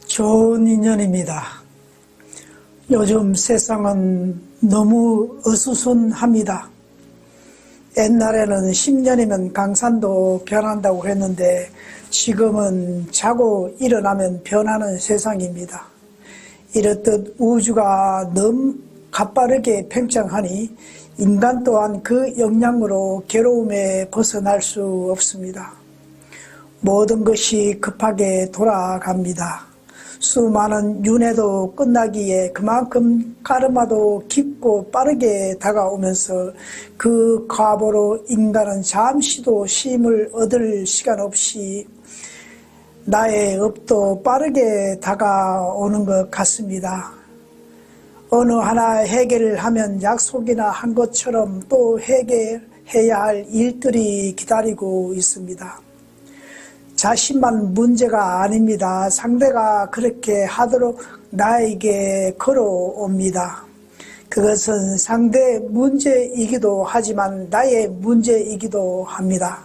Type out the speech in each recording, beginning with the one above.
좋은 인연입니다. 요즘 세상은 너무 어수선합니다. 옛날에는 10년이면 강산도 변한다고 했는데 지금은 자고 일어나면 변하는 세상입니다. 이렇듯 우주가 너무 가빠르게 팽창하니 인간 또한 그 영향으로 괴로움에 벗어날 수 없습니다. 모든 것이 급하게 돌아갑니다. 수많은 윤회도 끝나기에 그만큼 가르마도 깊고 빠르게 다가오면서 그 과보로 인간은 잠시도 쉼을 얻을 시간 없이 나의 업도 빠르게 다가오는 것 같습니다. 어느 하나 해결을 하면 약속이나 한 것처럼 또 해결해야 할 일들이 기다리고 있습니다. 자신만 문제가 아닙니다. 상대가 그렇게 하도록 나에게 걸어옵니다. 그것은 상대의 문제이기도 하지만 나의 문제이기도 합니다.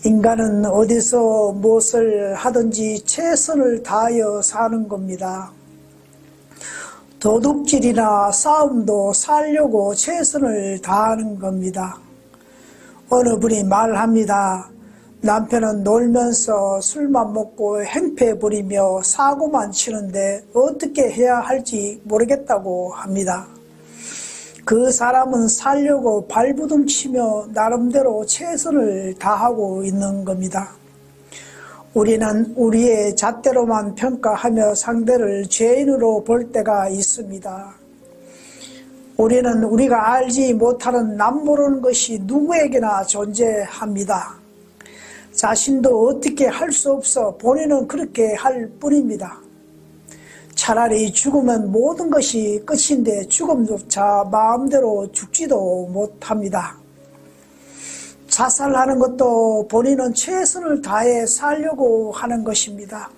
인간은 어디서 무엇을 하든지 최선을 다하여 사는 겁니다. 도둑질이나 싸움도 살려고 최선을 다하는 겁니다. 어느 분이 말합니다. 남편은 놀면서 술만 먹고 행패 부리며 사고만 치는데 어떻게 해야 할지 모르겠다고 합니다. 그 사람은 살려고 발부둥 치며 나름대로 최선을 다하고 있는 겁니다. 우리는 우리의 잣대로만 평가하며 상대를 죄인으로 볼 때가 있습니다. 우리는 우리가 알지 못하는 남모르는 것이 누구에게나 존재합니다. 자신도 어떻게 할 수 없어 본인은 그렇게 할 뿐입니다. 차라리 죽으면 모든 것이 끝인데 죽음조차 마음대로 죽지도 못합니다. 자살하는 것도 본인은 최선을 다해 살려고 하는 것입니다.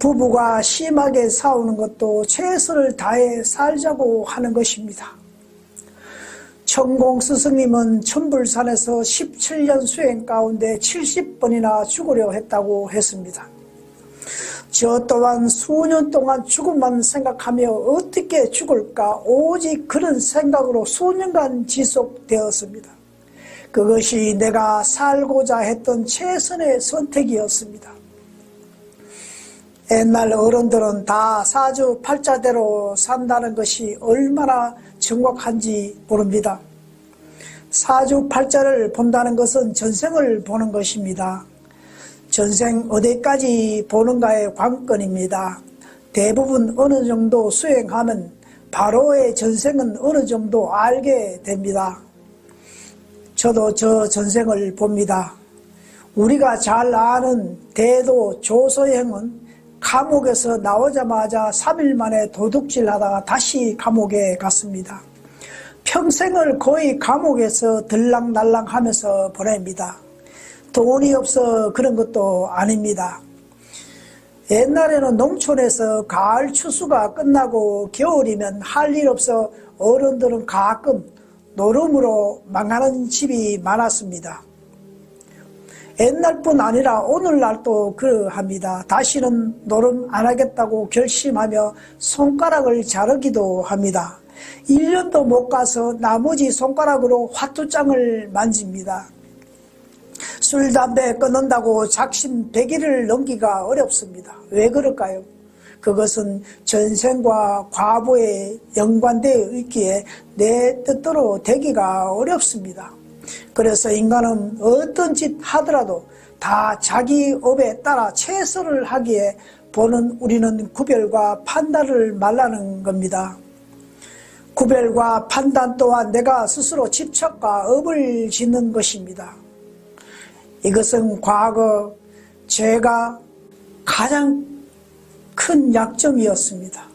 부부가 심하게 싸우는 것도 최선을 다해 살자고 하는 것입니다. 천공 스승님은 천불산에서 17년 수행 가운데 70번이나 죽으려 했다고 했습니다. 저 또한 수년 동안 죽음만 생각하며 어떻게 죽을까 오직 그런 생각으로 수년간 지속되었습니다. 그것이 내가 살고자 했던 최선의 선택이었습니다. 옛날 어른들은 다 사주팔자대로 산다는 것이 얼마나 정확한지 모릅니다. 사주팔자를 본다는 것은 전생을 보는 것입니다. 전생 어디까지 보는가의 관건입니다. 대부분 어느 정도 수행하면 바로의 전생은 어느 정도 알게 됩니다. 저도 저 전생을 봅니다. 우리가 잘 아는 대도 조서행은 감옥에서 나오자마자 3일 만에 도둑질하다가 다시 감옥에 갔습니다. 평생을 거의 감옥에서 들락날락하면서 보냅니다. 돈이 없어 그런 것도 아닙니다. 옛날에는 농촌에서 가을 추수가 끝나고 겨울이면 할 일 없어 어른들은 가끔 노름으로 망하는 집이 많았습니다. 옛날뿐 아니라 오늘날도 그러합니다. 다시는 노름 안 하겠다고 결심하며 손가락을 자르기도 합니다. 1년도 못 가서 나머지 손가락으로 화투장을 만집니다. 술, 담배 끊는다고 작심 100일을 넘기가 어렵습니다. 왜 그럴까요? 그것은 전생과 과보에 연관되어 있기에 내 뜻대로 되기가 어렵습니다. 그래서 인간은 어떤 짓 하더라도 다 자기 업에 따라 최선을 하기에 보는 우리는 구별과 판단을 말라는 겁니다. 구별과 판단 또한 내가 스스로 집착과 업을 짓는 것입니다. 이것은 과거 제가 가장 큰 약점이었습니다.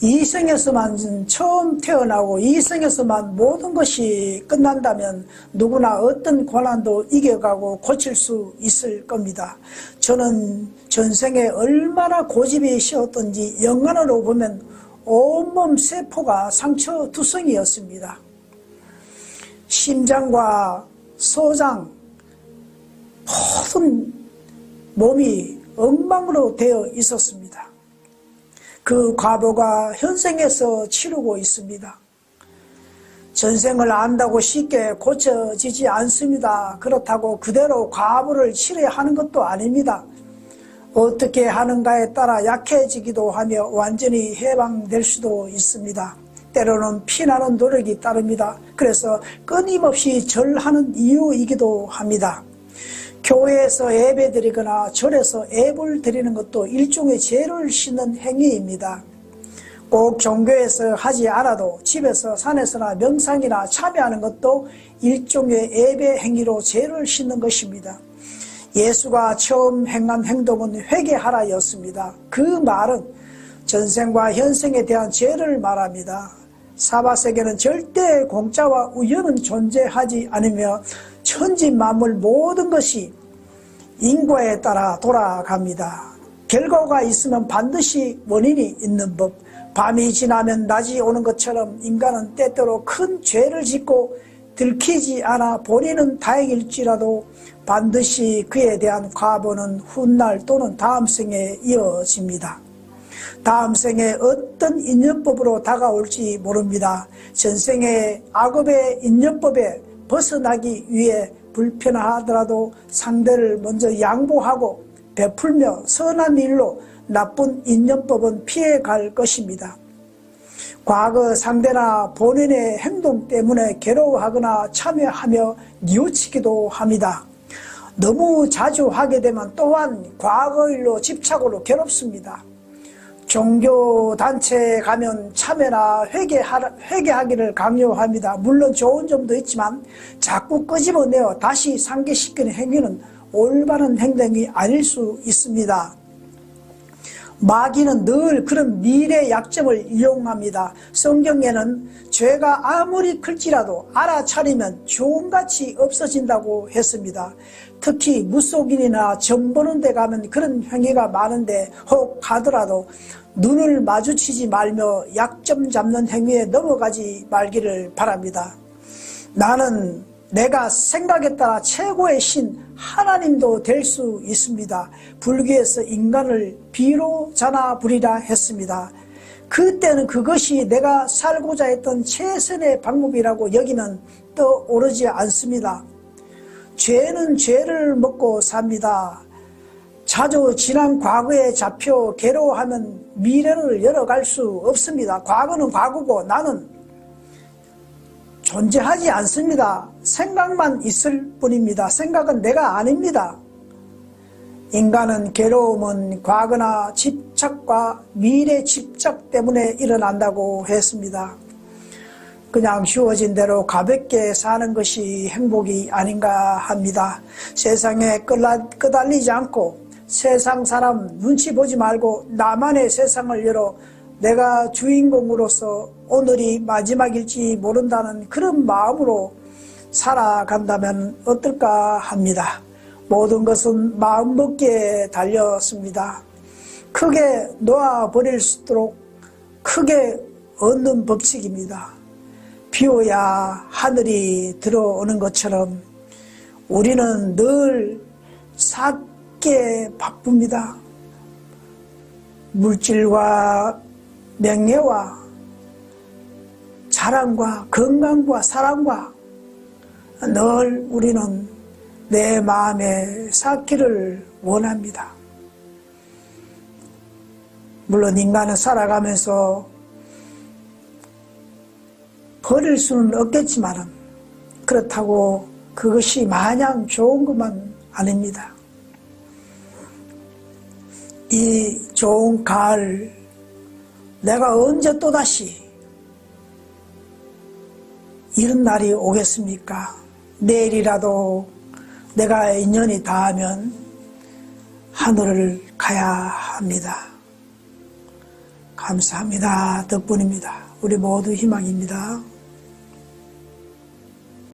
이생에서만 처음 태어나고 이생에서만 모든 것이 끝난다면 누구나 어떤 고난도 이겨가고 고칠 수 있을 겁니다. 저는 전생에 얼마나 고집이 쉬었던지 영안으로 보면 온몸 세포가 상처투성이었습니다. 심장과 소장 모든 몸이 엉망으로 되어 있었습니다. 그 과부가 현생에서 치르고 있습니다. 전생을 안다고 쉽게 고쳐지지 않습니다. 그렇다고 그대로 과부를 치러야 하는 것도 아닙니다. 어떻게 하는가에 따라 약해지기도 하며 완전히 해방될 수도 있습니다. 때로는 피나는 노력이 따릅니다. 그래서 끊임없이 절하는 이유이기도 합니다. 교회에서 예배드리거나 절에서 예불 드리는 것도 일종의 죄를 씻는 행위입니다. 꼭 종교에서 하지 않아도 집에서 산에서나 명상이나 참여하는 것도 일종의 예배 행위로 죄를 씻는 것입니다. 예수가 처음 행한 행동은 회개하라였습니다. 그 말은 전생과 현생에 대한 죄를 말합니다. 사바세계는 절대 공짜와 우연은 존재하지 않으며 천지 만물 모든 것이 인과에 따라 돌아갑니다. 결과가 있으면 반드시 원인이 있는 법. 밤이 지나면 낮이 오는 것처럼 인간은 때때로 큰 죄를 짓고 들키지 않아 본인은 다행일지라도 반드시 그에 대한 과보는 훗날 또는 다음 생에 이어집니다. 다음 생에 어떤 인연법으로 다가올지 모릅니다. 전생의 악업의 인연법에 벗어나기 위해 불편하더라도 상대를 먼저 양보하고 베풀며 선한 일로 나쁜 인연법은 피해갈 것입니다. 과거 상대나 본인의 행동 때문에 괴로워하거나 참여하며 뉘우치기도 합니다. 너무 자주 하게 되면 또한 과거 일로 집착으로 괴롭습니다. 종교단체에 가면 참여나 회개하기를 강요합니다. 물론 좋은 점도 있지만 자꾸 끄집어내어 다시 상기시키는 행위는 올바른 행동이 아닐 수 있습니다. 마귀는 늘 그런 미래 약점을 이용합니다. 성경에는 죄가 아무리 클지라도 알아차리면 좋은같이 없어진다고 했습니다. 특히 무속인이나 점 보는 데 가면 그런 행위가 많은데 혹 가더라도 눈을 마주치지 말며 약점 잡는 행위에 넘어가지 말기를 바랍니다. 나는 내가 생각에 따라 최고의 신 하나님도 될 수 있습니다. 불교에서 인간을 비로 자나 부리라 했습니다. 그때는 그것이 내가 살고자 했던 최선의 방법이라고 여기면 떠오르지 않습니다. 죄는 죄를 먹고 삽니다. 자주 지난 과거에 잡혀 괴로워하면 미래를 열어갈 수 없습니다. 과거는 과거고 나는 존재하지 않습니다. 생각만 있을 뿐입니다. 생각은 내가 아닙니다. 인간은 괴로움은 과거나 집착과 미래 집착 때문에 일어난다고 했습니다. 그냥 주어진 대로 가볍게 사는 것이 행복이 아닌가 합니다. 세상에 끄달리지 않고 세상 사람 눈치 보지 말고 나만의 세상을 열어 내가 주인공으로서 오늘이 마지막일지 모른다는 그런 마음으로 살아간다면 어떨까 합니다. 모든 것은 마음먹기에 달렸습니다. 크게 놓아버릴수록 크게 얻는 법칙입니다. 비 오야 하늘이 들어오는 것처럼 우리는 늘 쌓기에 바쁩니다. 물질과 명예와 자랑과 건강과 사랑과 늘 우리는 내 마음에 쌓기를 원합니다. 물론 인간은 살아가면서 버릴 수는 없겠지만 그렇다고 그것이 마냥 좋은 것만 아닙니다. 이 좋은 가을 내가 언제 또다시 이런 날이 오겠습니까? 내일이라도 내가 인연이 닿으면 하늘을 가야 합니다. 감사합니다. 덕분입니다. 우리 모두 희망입니다.